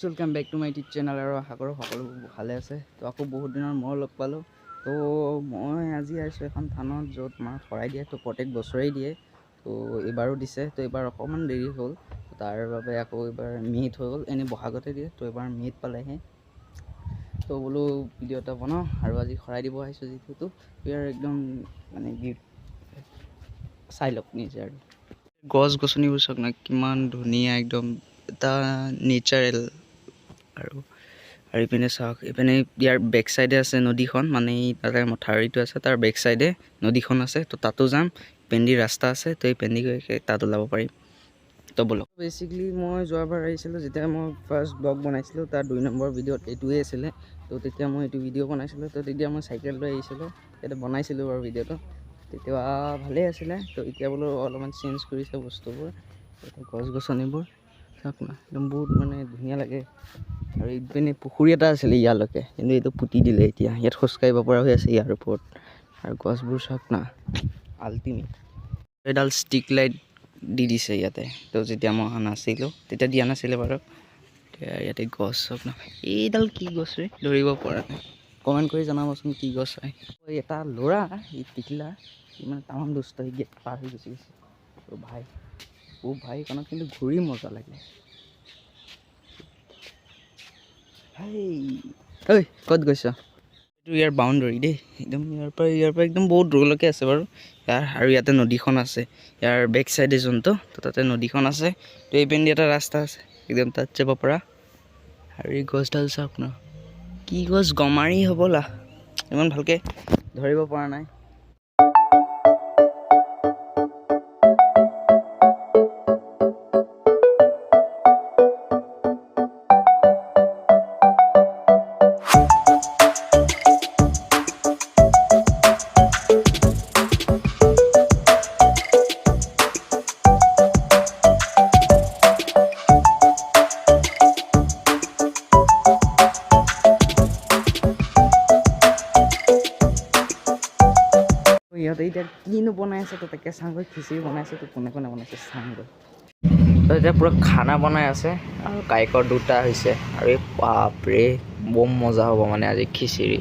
Welcome back to my YouTube channel আৰু আশা কৰোঁ সকলোবোৰ ভালে আছে। তো আকৌ বহুত দিনৰ মই লগ পালোঁ। তো মই আজি আহিছোঁ এখন থানত য'ত মাক শৰাই দিয়ে। তো প্ৰত্যেক বছৰেই দিয়ে, তো এইবাৰো দিছে। তো এইবাৰ অকণমান দেৰি হ'ল, তাৰ বাবে আকৌ এইবাৰ মে'ত হৈ গ'ল। এনেই বহাগতে দিয়ে, তো এইবাৰ মে'ত পালেহে। তো বোলো ভিডিঅ' এটা বনাওঁ আৰু আজি শৰাই দিব আহিছোঁ যিহেতু ইয়াৰ একদম মানে চাই লওক নিজে। আৰু গছ গছনিবোৰ চাওক না কিমান ধুনীয়া, একদম এটা নেচাৰেল। আৰু ইপিনে চাওক, ইপিনে ইয়াৰ বেক চাইডে আছে নদীখন, মানে তাতে মথাউৰিটো আছে, তাৰ বেক চাইডে নদীখন আছে। তো তাতো যাম, পেণ্ডি ৰাস্তা আছে, তো এই পেণ্ডি গৈ তাত ওলাব পাৰিম। তো ব'লক। বেচিকেলি মই যোৱাবাৰ আহিছিলোঁ, যেতিয়া মই ফাৰ্ষ্ট ব্লগ বনাইছিলোঁ, তাৰ 2 নম্বৰ ভিডিঅ'ত এইটোৱে আছিলে। তো তেতিয়া মই এইটো ভিডিঅ' বনাইছিলোঁ। তো তেতিয়া মই চাইকেল লৈ আহিছিলোঁ, তেতিয়া বনাইছিলোঁ বাৰু ভিডিঅ'টো, তেতিয়া ভালেই আছিলে। তো এতিয়া বোলো অলপমান চেঞ্জ কৰিছে বস্তুবোৰ। গছ গছনিবোৰ চাওক না, একদম বহুত মানে ধুনীয়া লাগে। আৰু ইপিনে পুখুৰী এটা আছিলে ইয়ালৈকে, কিন্তু এইটো পুতি দিলে। এতিয়া ইয়াত খোজকাঢ়িব পৰা হৈ আছে ইয়াৰ ওপৰত। আৰু গছবোৰ চাওক না, আল্টিমেট। এডাল ষ্টিক লাইট দি দিছে ইয়াতে। তো যেতিয়া মই অহা নাছিলোঁ তেতিয়া দিয়া নাছিলে বাৰু। এতিয়া ইয়াতে গছ চাওক না, এইডাল কি গছ ৰে, ধৰিব পৰা নাই। কমেণ্ট কৰি জনাবচোন কি গছ হয়। এটা ল'ৰা এই টিকলা ইমান তামাম দুষ্ট, গেট পাৰ হৈ গুচি গৈছে। তো ভাই ভাইখনত কিন্তু ঘূৰি মজা লাগে। ঐ ক'ত গৈছ? এইটো ইয়াৰ বাউণ্ডৰী দেই, একদম ইয়াৰ পৰা একদম বহুত দূৰলৈকে আছে বাৰু ইয়াৰ। আৰু ইয়াতে নদীখন আছে ইয়াৰ বেক চাইডে যোনটো, তো তাতে নদীখন আছে। তো এই পিনেদি এটা ৰাস্তা আছে, একদম তাত যাব পৰা। আৰু এই গছডাল চাওক ন, কি গছ, গমাৰি হ'বলা, ইমান ভালকৈ ধৰিব পৰা নাই। সিহঁতে এতিয়া কিনো বনাই আছে, তো তাকে চাওঁগৈ। খিচিৰি বনাইছে, তো কোনে বনাইছে চাওঁগৈ। তো এতিয়া পূৰা খানা বনাই আছে, আৰু কাইকৰ 2টা হৈছে। আৰু এই বাপৰে বম মজা হ'ব মানে আজি খিচিৰি।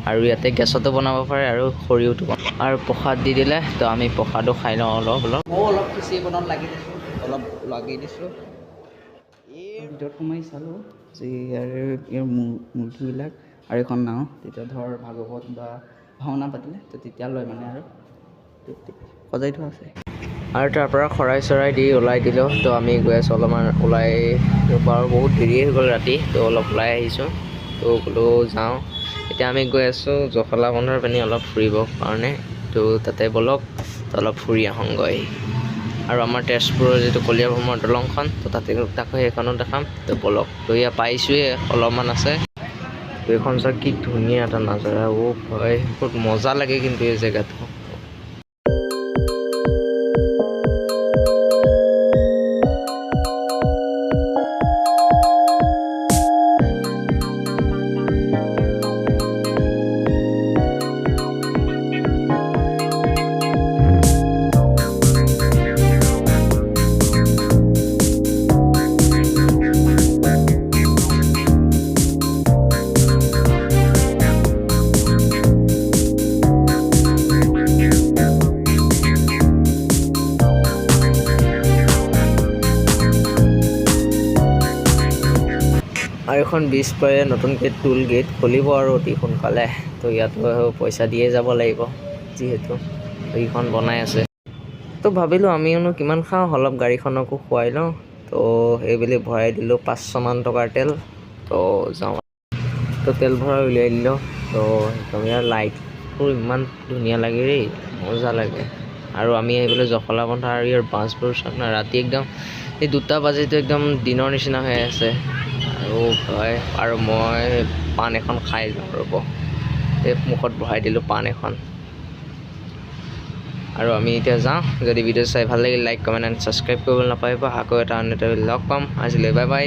আৰু ইয়াতে গেছতো বনাব পাৰে, আৰু খৰিওটো আৰু প্ৰসাদ দি দিলে। তো আমি প্ৰসাদো খাই লওঁ অলপ। ময়ো অলপ খিচিৰি বনাত লাগি দিছোঁ। এই ভিতৰত সোমাই চালোঁ যে ইয়াৰ মূৰ্তিবিলাক আৰু এখন নাও। তেতিয়া ধৰ ভাগৱত বা ভাওনা পাতিলে তো তেতিয়া লয় মানে, আৰু সজাই থোৱা আছে। আৰু তাৰ পৰা শৰাই চৰাই দি ওলাই দিলোঁ। তো আমি গৈ আছোঁ অলপমান ওলাই, বাৰু বহুত দেৰিয়ে হৈ গ'ল ৰাতি। তো অলপ ওলাই আহিছোঁ, তো বোলো যাওঁ। এতিয়া আমি গৈ আছোঁ জখলা বন্ধাৰ পিনে অলপ ফুৰিবৰ কাৰণে। তো তাতে ব'লক, তো অলপ ফুৰি আহোঁগৈ। আৰু আমাৰ তেজপুৰৰ যিটো কলীয়াভোমোৰা দলংখন, তো তাকো সেইখনো দেখাম। তো ব'লক। তো ইয়াত পাইছোঁৱে, অলপমান আছে। তো এইখন চাওক কি ধুনীয়া এটা নাজাৰা। হয়, বহুত মজা লাগে কিন্তু এই জেগাটো। আৰু এখন ব্ৰিজ পাৰে, নতুনকৈ টোল গেট খুলিব আৰু অতি সোনকালে। তো ইয়াতো পইচা দিয়ে যাব লাগিব যিহেতু এইখন বনাই আছে। তো ভাবিলোঁ আমিওনো কিমান খাওঁ, অলপ গাড়ীখনকো খুৱাই লওঁ। তো এইবুলি ভৰাই দিলোঁ 500 মান টকাৰ তেল। তো যাওঁ, তো তেল ভৰাই উলিয়াই দিলোঁ। তো একদম ইয়াৰ লাইটবোৰ ইমান ধুনীয়া লাগে ৰে, মজা লাগে। আৰু আমি আহিবলৈ জখলা বন্ধা, আৰু ইয়াৰ বাছবোৰ চাওক না, ৰাতি একদম এই 2টা বাজিটো একদম দিনৰ নিচিনা হৈ আছে। আৰু মই পাণ এখন খাই যাওঁ ৰ'ব, এই মুখত ভৰাই দিলোঁ পাণ এখন। আৰু আমি এতিয়া যাওঁ। যদি ভিডিঅ' চাই ভাল লাগিল, লাইক কমেণ্ট এণ্ড ছাবস্ক্ৰাইব কৰিবলৈ নাপাহৰিব। আকৌ এটা লগ পাম। আজিলৈ বাই বাই।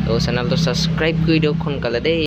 তো চেনেলটো ছাবস্ক্ৰাইব কৰি দিয়ক সোনকালে দেই।